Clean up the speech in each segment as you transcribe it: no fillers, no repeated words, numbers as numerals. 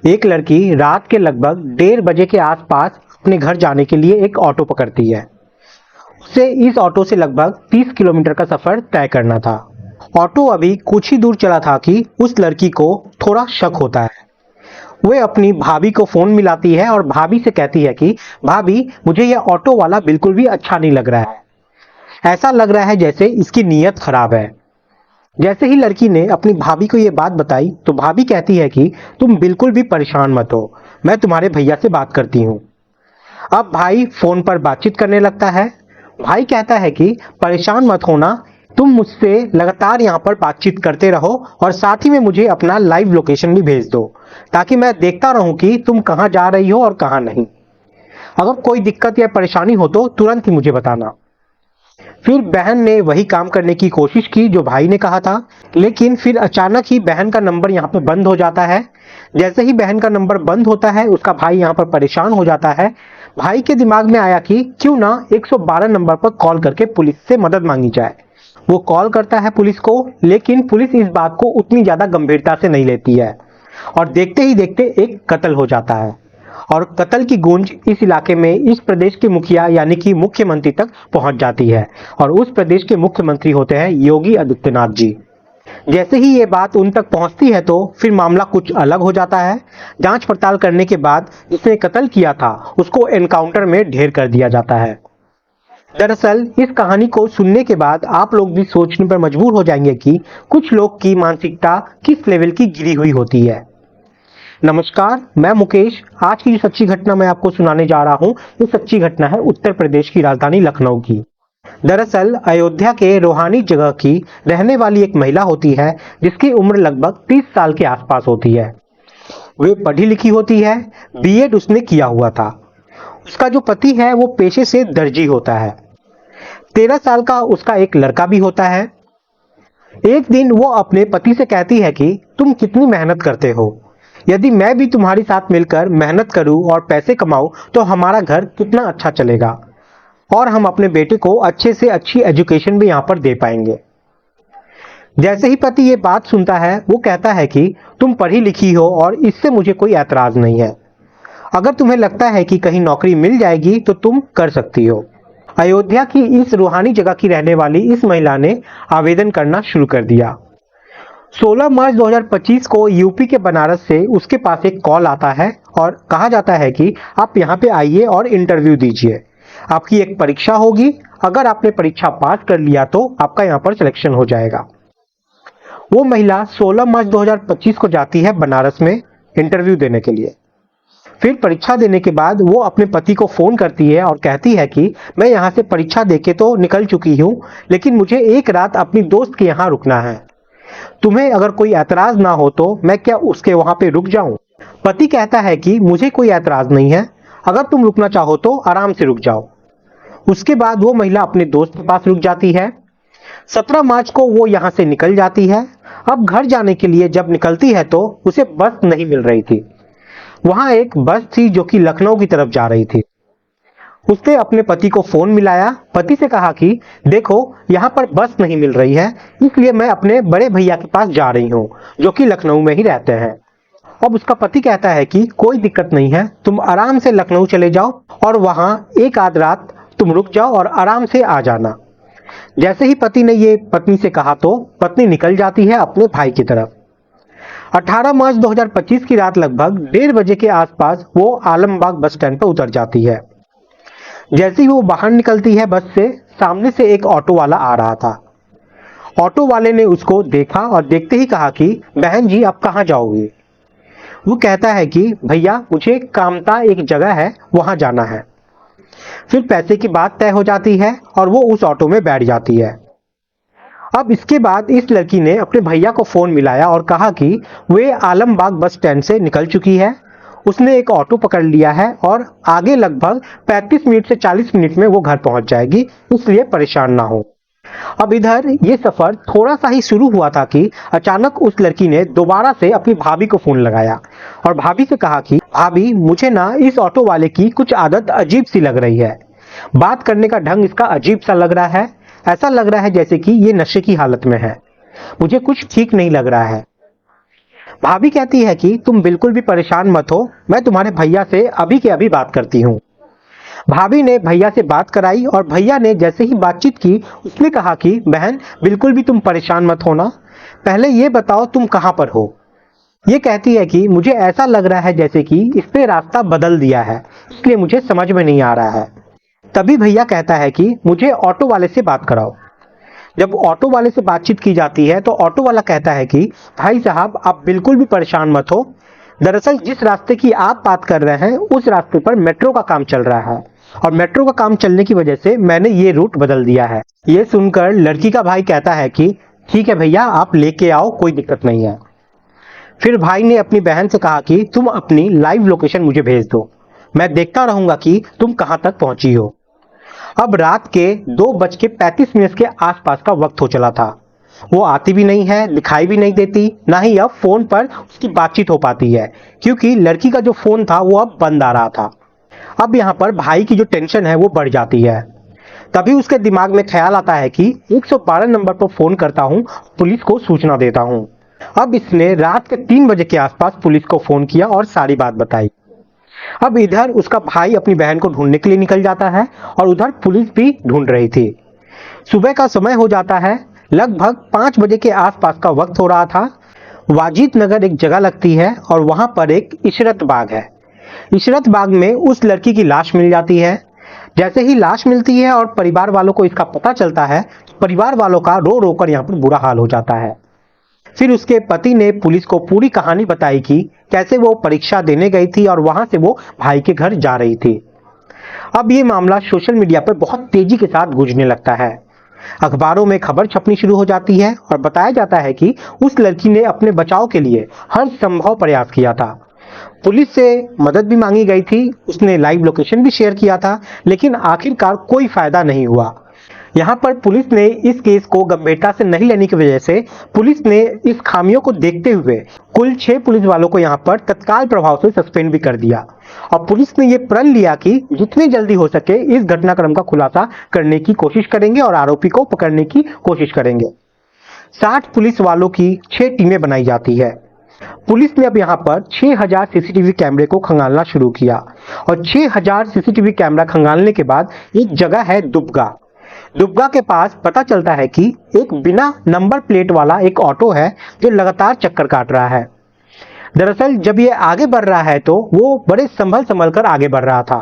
एक लड़की रात के लगभग 1:30 के आसपास अपने घर जाने के लिए एक ऑटो पकड़ती है। उसे इस ऑटो से लगभग 30 किलोमीटर का सफर तय करना था। ऑटो अभी कुछ ही दूर चला था कि उस लड़की को थोड़ा शक होता है। वह अपनी भाभी को फोन मिलाती है और भाभी से कहती है कि भाभी, मुझे यह ऑटो वाला बिल्कुल भी अच्छा नहीं लग रहा है। ऐसा लग रहा है जैसे इसकी नीयत खराब है। जैसे ही लड़की ने अपनी भाभी को यह बात बताई तो भाभी कहती है कि तुम बिल्कुल भी परेशान मत हो, मैं तुम्हारे भैया से बात करती हूँ। अब भाई फोन पर बातचीत करने लगता है। भाई कहता है कि परेशान मत होना, तुम मुझसे लगातार यहाँ पर बातचीत करते रहो और साथ ही में मुझे अपना लाइव लोकेशन भी भेज दो ताकि मैं देखता रहूं कि तुम कहाँ जा रही हो और कहाँ नहीं। अगर कोई दिक्कत या परेशानी हो तो तुरंत ही मुझे बताना। फिर बहन ने वही काम करने की कोशिश की जो भाई ने कहा था, लेकिन फिर अचानक ही बहन का नंबर यहाँ पर बंद हो जाता है। जैसे ही बहन का नंबर बंद होता है उसका भाई यहाँ पर परेशान हो जाता है। भाई के दिमाग में आया कि क्यों ना 112 नंबर पर कॉल करके पुलिस से मदद मांगी जाए। वो कॉल करता है पुलिस को, लेकिन पुलिस इस बात को उतनी ज्यादा गंभीरता से नहीं लेती है और देखते ही देखते एक कत्ल हो जाता है और कत्ल की गूंज इस इलाके में इस प्रदेश के मुखिया यानी कि मुख्यमंत्री तक पहुंच जाती है और उस प्रदेश के मुख्यमंत्री होते हैं योगी आदित्यनाथ जी। जैसे ही ये बात उन तक पहुंचती है तो फिर मामला कुछ अलग हो जाता है। जांच पड़ताल करने के बाद जिसने कत्ल किया था उसको एनकाउंटर में ढेर कर दिया जाता है। दरअसल इस कहानी को सुनने के बाद आप लोग भी सोचने पर मजबूर हो जाएंगे कि कुछ लोग की मानसिकता किस लेवल की गिरी हुई होती है। नमस्कार, मैं मुकेश। आज की जो सच्ची घटना मैं आपको सुनाने जा रहा हूं, ये सच्ची घटना है उत्तर प्रदेश की राजधानी लखनऊ की। दरअसल अयोध्या के रोहानी जगह की रहने वाली एक महिला होती है जिसकी उम्र लगभग 30 साल के आसपास होती है। वे पढ़ी लिखी होती है, बीएड उसने किया हुआ था। उसका जो पति है वो पेशे से दर्जी होता है। 13 साल का उसका एक लड़का भी होता है। एक दिन वो अपने पति से कहती है कि तुम कितनी मेहनत करते हो, यदि मैं भी तुम्हारे साथ मिलकर मेहनत करूं और पैसे कमाऊं तो हमारा घर कितना अच्छा चलेगा और हम अपने बेटे को अच्छे से अच्छी एजुकेशन भी यहाँ पर दे पाएंगे। जैसे ही पति ये बात सुनता है वो कहता है कि तुम पढ़ी लिखी हो और इससे मुझे कोई ऐतराज नहीं है। अगर तुम्हें लगता है कि कहीं नौकरी मिल जाएगी तो तुम कर सकती हो। अयोध्या की इस रूहानी जगह की रहने वाली इस महिला ने आवेदन करना शुरू कर दिया। 16 मार्च 2025 को यूपी के बनारस से उसके पास एक कॉल आता है और कहा जाता है कि आप यहाँ पे आइए और इंटरव्यू दीजिए। आपकी एक परीक्षा होगी, अगर आपने परीक्षा पास कर लिया तो आपका यहाँ पर सिलेक्शन हो जाएगा। वो महिला 16 मार्च 2025 को जाती है बनारस में इंटरव्यू देने के लिए। फिर परीक्षा देने के बाद वो अपने पति को फोन करती है और कहती है कि मैं यहाँ से परीक्षा देके तो निकल चुकी हूँ, लेकिन मुझे एक रात अपनी दोस्त के यहाँ रुकना है। तुम्हें अगर कोई ऐतराज ना हो तो मैं क्या उसके वहां पे रुक जाऊं? पति कहता है कि मुझे कोई ऐतराज नहीं है, अगर तुम रुकना चाहो तो आराम से रुक जाओ। उसके बाद वो महिला अपने दोस्त के पास रुक जाती है। 17 मार्च को वो यहाँ से निकल जाती है। अब घर जाने के लिए जब निकलती है तो उसे बस नहीं मिल रही थी। वहां एक बस थी जो कि लखनऊ की तरफ जा रही थी। उसने अपने पति को फोन मिलाया, पति से कहा कि देखो यहाँ पर बस नहीं मिल रही है, इसलिए मैं अपने बड़े भैया के पास जा रही हूँ जो कि लखनऊ में ही रहते हैं। अब उसका पति कहता है कि कोई दिक्कत नहीं है, तुम आराम से लखनऊ चले जाओ और वहां एक आध रात तुम रुक जाओ और आराम से आ जाना। जैसे ही पति ने ये पत्नी से कहा तो पत्नी निकल जाती है अपने भाई की तरफ। 18 मार्च 2025 की रात लगभग 1:30 बजे के आसपास वो आलमबाग बस स्टैंड पर उतर जाती है। जैसे ही वो बाहर निकलती है बस से, सामने से एक ऑटो वाला आ रहा था। ऑटो वाले ने उसको देखा और देखते ही कहा कि बहन जी आप कहाँ जाओगे? वो कहता है कि भैया मुझे कामता एक जगह है वहां जाना है। फिर पैसे की बात तय हो जाती है और वो उस ऑटो में बैठ जाती है। अब इसके बाद इस लड़की ने अपने भैया को फोन मिलाया और कहा कि वे आलमबाग बस स्टैंड से निकल चुकी है, उसने एक ऑटो पकड़ लिया है और आगे लगभग 35 मिनट से 40 मिनट में वो घर पहुंच जाएगी, इसलिए परेशान ना हो। अब इधर ये सफर थोड़ा सा ही शुरू हुआ था कि अचानक उस लड़की ने दोबारा से अपनी भाभी को फोन लगाया और भाभी से कहा कि भाभी मुझे ना इस ऑटो वाले की कुछ आदत अजीब सी लग रही है, बात करने का ढंग इसका अजीब सा लग रहा है, ऐसा लग रहा है जैसे कि ये नशे की हालत में है, मुझे कुछ ठीक नहीं लग रहा है। भाभी कहती है कि तुम बिल्कुल भी परेशान मत हो, मैं तुम्हारे भैया से अभी के अभी बात करती हूँ। भाभी ने भैया से बात कराई और भैया ने जैसे ही बातचीत की उसने कहा कि बहन बिल्कुल भी तुम परेशान मत होना, पहले ये बताओ तुम कहाँ पर हो। ये कहती है कि मुझे ऐसा लग रहा है जैसे कि इसने रास्ता बदल दिया है, इसलिए मुझे समझ में नहीं आ रहा है। तभी भैया कहता है कि मुझे ऑटो वाले से बात कराओ। जब ऑटो वाले से बातचीत की जाती है तो ऑटो वाला कहता है कि भाई साहब आप बिल्कुल भी परेशान मत हो, दरअसल जिस रास्ते की आप बात कर रहे हैं उस रास्ते पर मेट्रो का काम चल रहा है और मेट्रो का काम चलने की वजह से मैंने ये रूट बदल दिया है। ये सुनकर लड़की का भाई कहता है कि ठीक है भैया आप लेके आओ, कोई दिक्कत नहीं है। फिर भाई ने अपनी बहन से कहा कि तुम अपनी लाइव लोकेशन मुझे भेज दो, मैं देखता रहूंगा कि तुम कहां तक पहुंची हो। अब रात के 2:35 के आसपास का वक्त हो चला था। वो आती भी नहीं है, दिखाई भी नहीं देती, ना ही अब फोन पर उसकी बातचीत हो पाती है क्योंकि लड़की का जो फोन था वो अब बंद आ रहा था। अब यहाँ पर भाई की जो टेंशन है वो बढ़ जाती है। तभी उसके दिमाग में ख्याल आता है कि 112 नंबर पर फोन करता हूँ, पुलिस को सूचना देता हूँ। अब इसने रात के 3 बजे के आसपास पुलिस को फोन किया और सारी बात बताई। अब इधर उसका भाई अपनी बहन को ढूंढने के लिए निकल जाता है और उधर पुलिस भी ढूंढ रही थी। सुबह का समय हो जाता है, लगभग 5 बजे के आसपास का वक्त हो रहा था। वाजिद नगर एक जगह लगती है और वहां पर एक इशरत बाग है। इशरत बाग में उस लड़की की लाश मिल जाती है। जैसे ही लाश मिलती है और परिवार वालों को इसका पता चलता है, परिवार वालों का रो रो कर यहाँ पर बुरा हाल हो जाता है। फिर उसके पति ने पुलिस को पूरी कहानी बताई कि कैसे वो परीक्षा देने गई थी और वहां से वो भाई के घर जा रही थी। अब ये मामला सोशल मीडिया पर बहुत तेजी के साथ गूंजने लगता है। अखबारों में खबर छपनी शुरू हो जाती है और बताया जाता है कि उस लड़की ने अपने बचाव के लिए हर संभव प्रयास किया था। पुलिस से मदद भी मांगी गई थी, उसने लाइव लोकेशन भी शेयर किया था, लेकिन आखिरकार कोई फायदा नहीं हुआ। यहाँ पर पुलिस ने इस केस को गंभीरता से नहीं लेने की वजह से पुलिस ने इस खामियों को देखते हुए कुल 6 पुलिस वालों को यहाँ पर तत्काल प्रभाव से सस्पेंड भी कर दिया और पुलिस ने ये प्रण लिया कि जितनी जल्दी हो सके इस घटनाक्रम का खुलासा करने की कोशिश करेंगे और आरोपी को पकड़ने की कोशिश करेंगे। 60 पुलिस वालों की 6 टीमें बनाई जाती है। पुलिस ने अब यहाँ पर 6000 सीसीटीवी कैमरे को खंगालना शुरू किया और 6000 सीसीटीवी कैमरा खंगालने के बाद एक जगह है दुबगा। दुबगा के पास पता चलता है कि एक बिना नंबर प्लेट वाला एक ऑटो है जो लगातार चक्कर काट रहा है। दरअसल जब ये आगे बढ़ रहा है तो वो बड़े संभल कर आगे बढ़ रहा था।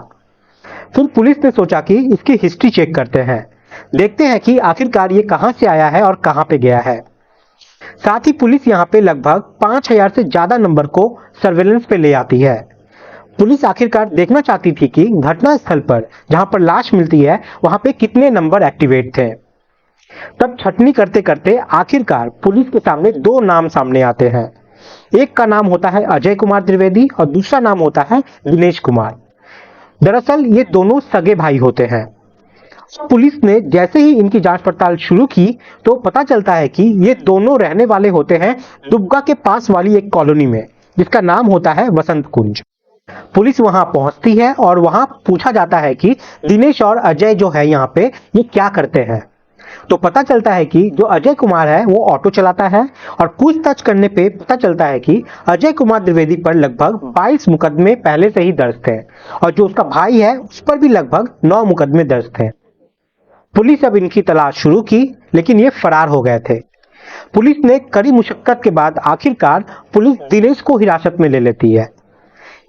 फिर पुलिस ने सोचा कि इसकी हिस्ट्री चेक करते हैं, देखते हैं कि आखिरकार ये कहां से आया है और कहां पे गया है। साथ ही पुलिस यहाँ पे लगभग 5000 से ज्यादा नंबर को सर्वेलेंस पे ले आती है। पुलिस आखिरकार देखना चाहती थी कि घटना स्थल पर जहां पर लाश मिलती है वहां पे कितने नंबर एक्टिवेट थे। तब छटनी करते करते आखिरकार पुलिस के सामने 2 नाम सामने आते हैं। एक का नाम होता है अजय कुमार द्विवेदी और दूसरा नाम होता है दिनेश कुमार। दरअसल ये दोनों सगे भाई होते हैं। पुलिस ने जैसे ही इनकी जांच पड़ताल शुरू की तो पता चलता है कि ये दोनों रहने वाले होते हैं दुबगा के पास वाली एक कॉलोनी में जिसका नाम होता है वसंत कुंज। पुलिस वहां पहुंचती है और वहां पूछा जाता है कि दिनेश और अजय जो है यहाँ पे ये क्या करते हैं। तो पता चलता है कि जो अजय कुमार है वो ऑटो चलाता है और पूछताछ करने पे पता चलता है कि अजय कुमार द्विवेदी पर लगभग 22 मुकदमे पहले से ही दर्ज थे और जो उसका भाई है उस पर भी लगभग 9 मुकदमे दर्ज थे। पुलिस अब इनकी तलाश शुरू की लेकिन ये फरार हो गए थे। पुलिस ने कड़ी मुशक्कत के बाद आखिरकार पुलिस दिनेश को हिरासत में ले लेती है।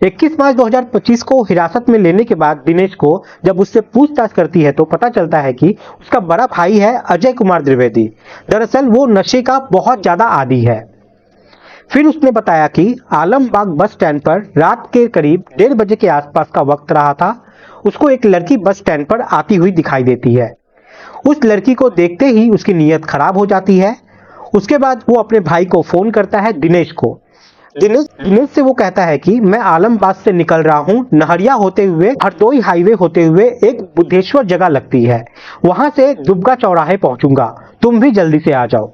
21 मार्च 2025 को हिरासत में लेने के बाद दिनेश को जब उससे पूछताछ करती है तो पता चलता है कि उसका बड़ा भाई है अजय कुमार द्विवेदी। दरअसल वो नशे का बहुत ज्यादा आदी है। फिर उसने बताया कि आलमबाग बस स्टैंड पर रात के करीब 1:30 बजे के आसपास का वक्त रहा था। उसको एक लड़की बस स्टैंड पर आती हुई दिखाई देती है। उस लड़की को देखते ही उसकी नीयत खराब हो जाती है। उसके बाद वो अपने भाई को फोन करता है दिनेश को। दिनेश से वो कहता है कि मैं आलमबाग से निकल रहा हूँ, नहरिया होते हुए हरदोई हाईवे होते हुए एक बुद्धेश्वर जगह लगती है, वहां से दुबगा चौराहे पहुंचूंगा, तुम भी जल्दी से आ जाओ।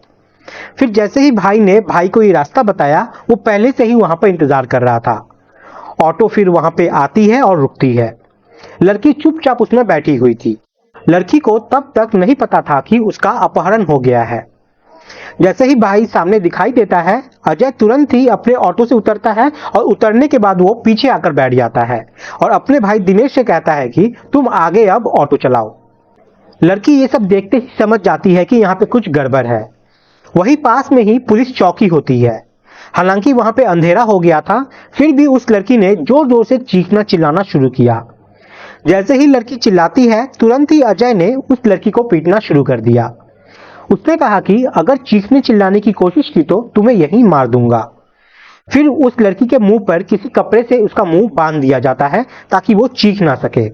फिर जैसे ही भाई ने भाई को ये रास्ता बताया वो पहले से ही वहां पर इंतजार कर रहा था। ऑटो फिर वहां पे आती है और रुकती है। लड़की चुपचाप उसमें बैठी हुई थी। लड़की को तब तक नहीं पता था कि उसका अपहरण हो गया है। जैसे ही भाई सामने दिखाई देता है, अजय तुरंत ही अपने ऑटो से उतरता है और उतरने के बाद वो पीछे आकर बैठ जाता है और अपने भाई दिनेश से कहता है कि तुम आगे अब ऑटो चलाओ। लड़की ये सब देखते ही समझ जाती है कि यहाँ पे कुछ गड़बड़ है। वहीं पास में ही पुलिस चौकी होती है। हालांकि वहां पे अंधेरा हो गया था, फिर भी उस लड़की ने जोर जोर से चीखना चिल्लाना शुरू किया। जैसे ही लड़की चिल्लाती है, तुरंत ही अजय ने उस लड़की को पीटना शुरू कर दिया। उसने कहा कि अगर चीखने चिल्लाने की कोशिश की तो तुम्हें यहीं मार दूंगा। फिर उस लड़की के मुंह पर किसी कपड़े से उसका मुंह बांध दिया जाता है ताकि वो चीख ना सके।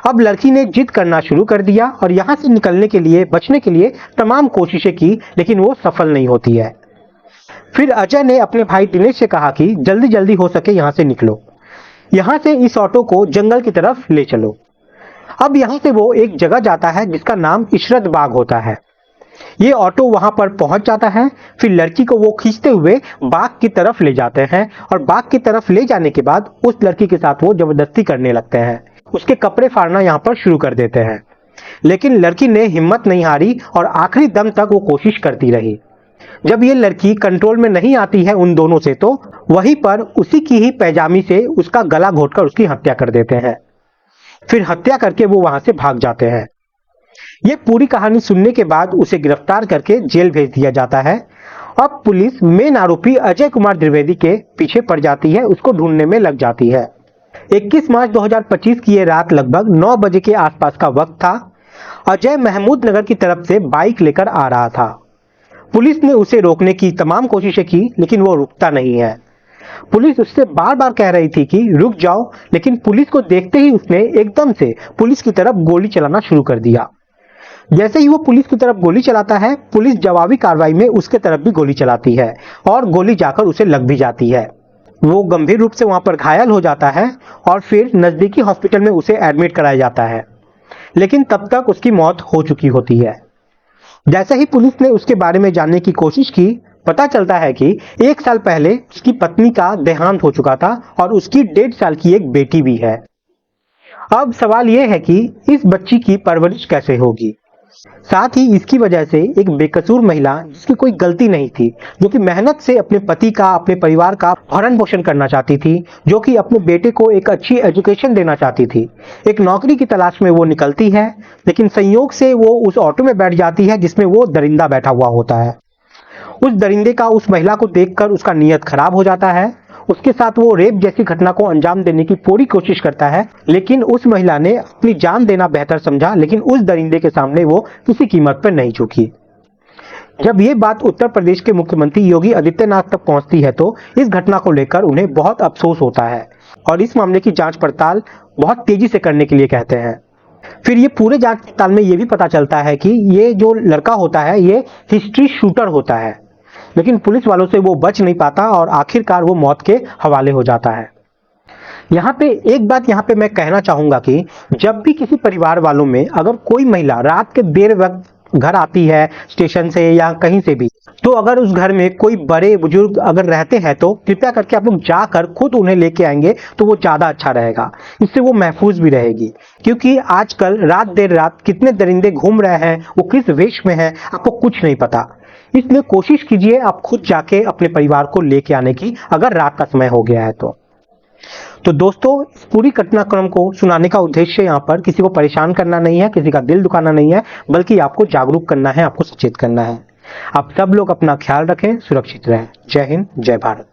अब लड़की ने जिद करना शुरू कर दिया और यहाँ से निकलने के लिए, बचने के लिए तमाम कोशिशें की, लेकिन वो सफल नहीं होती है। फिर अजय ने अपने भाई दिनेश से कहा कि जल्दी जल्दी हो सके यहाँ से निकलो, यहाँ से इस ऑटो को जंगल की तरफ ले चलो। अब यहाँ से वो एक जगह जाता है जिसका नाम इशरत बाग होता है। ये ऑटो वहां पर पहुंच जाता है। फिर लड़की को वो खींचते हुए बाग की तरफ ले जाते हैं और बाग की तरफ ले जाने के बाद उस लड़की के साथ वो जबरदस्ती करने लगते हैं। उसके कपड़े फाड़ना यहाँ पर शुरू कर देते हैं, लेकिन लड़की ने हिम्मत नहीं हारी और आखिरी दम तक वो कोशिश करती रही। जब ये लड़की कंट्रोल में नहीं आती है उन दोनों से, तो वहीं पर उसी की ही पैजामी से उसका गला घोंटकर उसकी हत्या कर देते हैं। फिर हत्या करके वो वहां से भाग जाते हैं। ये पूरी कहानी सुनने के बाद उसे गिरफ्तार करके जेल भेज दिया जाता है। अब पुलिस मेन आरोपी अजय कुमार द्विवेदी के पीछे पड़ जाती है, उसको ढूंढने में लग जाती है। 21 मार्च 2025 की ये रात लगभग 9 बजे के आसपास का वक्त था। अजय महमूद नगर की तरफ से बाइक लेकर आ रहा था। पुलिस ने उसे रोकने की तमाम कोशिशें की, लेकिन वो रुकता नहीं है। पुलिस उससे बार बार कह रही थी कि रुक जाओ, लेकिन पुलिस को देखते ही उसने एकदम से पुलिस की तरफ गोली चलाना शुरू कर दिया। जैसे ही वो पुलिस की तरफ गोली चलाता है, पुलिस जवाबी कार्रवाई में उसके तरफ भी गोली चलाती है और गोली जाकर उसे लग भी जाती है। वो गंभीर रूप से वहां पर घायल हो जाता है और फिर नजदीकी हॉस्पिटल में उसे एडमिट कराया जाता है, लेकिन तब तक उसकी मौत हो चुकी होती है। जैसे ही पुलिस ने उसके बारे में जानने की कोशिश की, पता चलता है कि 1 साल पहले उसकी पत्नी का देहांत हो चुका था और उसकी 1.5 साल की एक बेटी भी है। अब सवाल यह है कि इस बच्ची की परवरिश कैसे होगी। साथ ही इसकी वजह से एक बेकसूर महिला, जिसकी कोई गलती नहीं थी, जो कि मेहनत से अपने पति का, अपने परिवार का भरण पोषण करना चाहती थी, जो कि अपने बेटे को एक अच्छी एजुकेशन देना चाहती थी, एक नौकरी की तलाश में वो निकलती है, लेकिन संयोग से वो उस ऑटो में बैठ जाती है जिसमें वो दरिंदा बैठा हुआ होता है। उस दरिंदे का उस महिला को देखकर उसका नीयत खराब हो जाता है। उसके साथ वो रेप जैसी घटना को अंजाम देने की पूरी कोशिश करता है, लेकिन उस महिला ने अपनी जान देना बेहतर समझा, लेकिन उस दरिंदे के सामने वो किसी कीमत पर नहीं झुकी। जब ये बात उत्तर प्रदेश के मुख्यमंत्री योगी आदित्यनाथ तक पहुंचती है, तो इस घटना को लेकर उन्हें बहुत अफसोस होता है और इस मामले की जांच पड़ताल बहुत तेजी से करने के लिए कहते हैं। फिर ये पूरे जांच पड़ताल में ये भी पता चलता है कि ये जो लड़का होता है, ये हिस्ट्री शूटर होता है, लेकिन पुलिस वालों से वो बच नहीं पाता और आखिरकार वो मौत के हवाले हो जाता है। यहाँ पे एक बात यहाँ पे मैं कहना चाहूंगा कि जब भी किसी परिवार वालों में अगर कोई महिला रात के देर वक्त घर आती है, स्टेशन से या कहीं से भी, तो अगर उस घर में कोई बड़े बुजुर्ग अगर रहते हैं, तो कृपया करके आप लोग जाकर खुद उन्हें लेके आएंगे तो वो ज्यादा अच्छा रहेगा। इससे वो महफूज भी रहेगी, क्योंकि आजकल रात देर रात कितने दरिंदे घूम रहे हैं, वो किस वेश में है, आपको कुछ नहीं पता। इसलिए कोशिश कीजिए आप खुद जाके अपने परिवार को लेके आने की, अगर रात का समय हो गया है तो दोस्तों, इस पूरी घटनाक्रम को सुनाने का उद्देश्य यहाँ पर किसी को परेशान करना नहीं है, किसी का दिल दुखाना नहीं है, बल्कि आपको जागरूक करना है, आपको सचेत करना है। आप सब लोग अपना ख्याल रखें, सुरक्षित रहें। जय हिंद, जय भारत।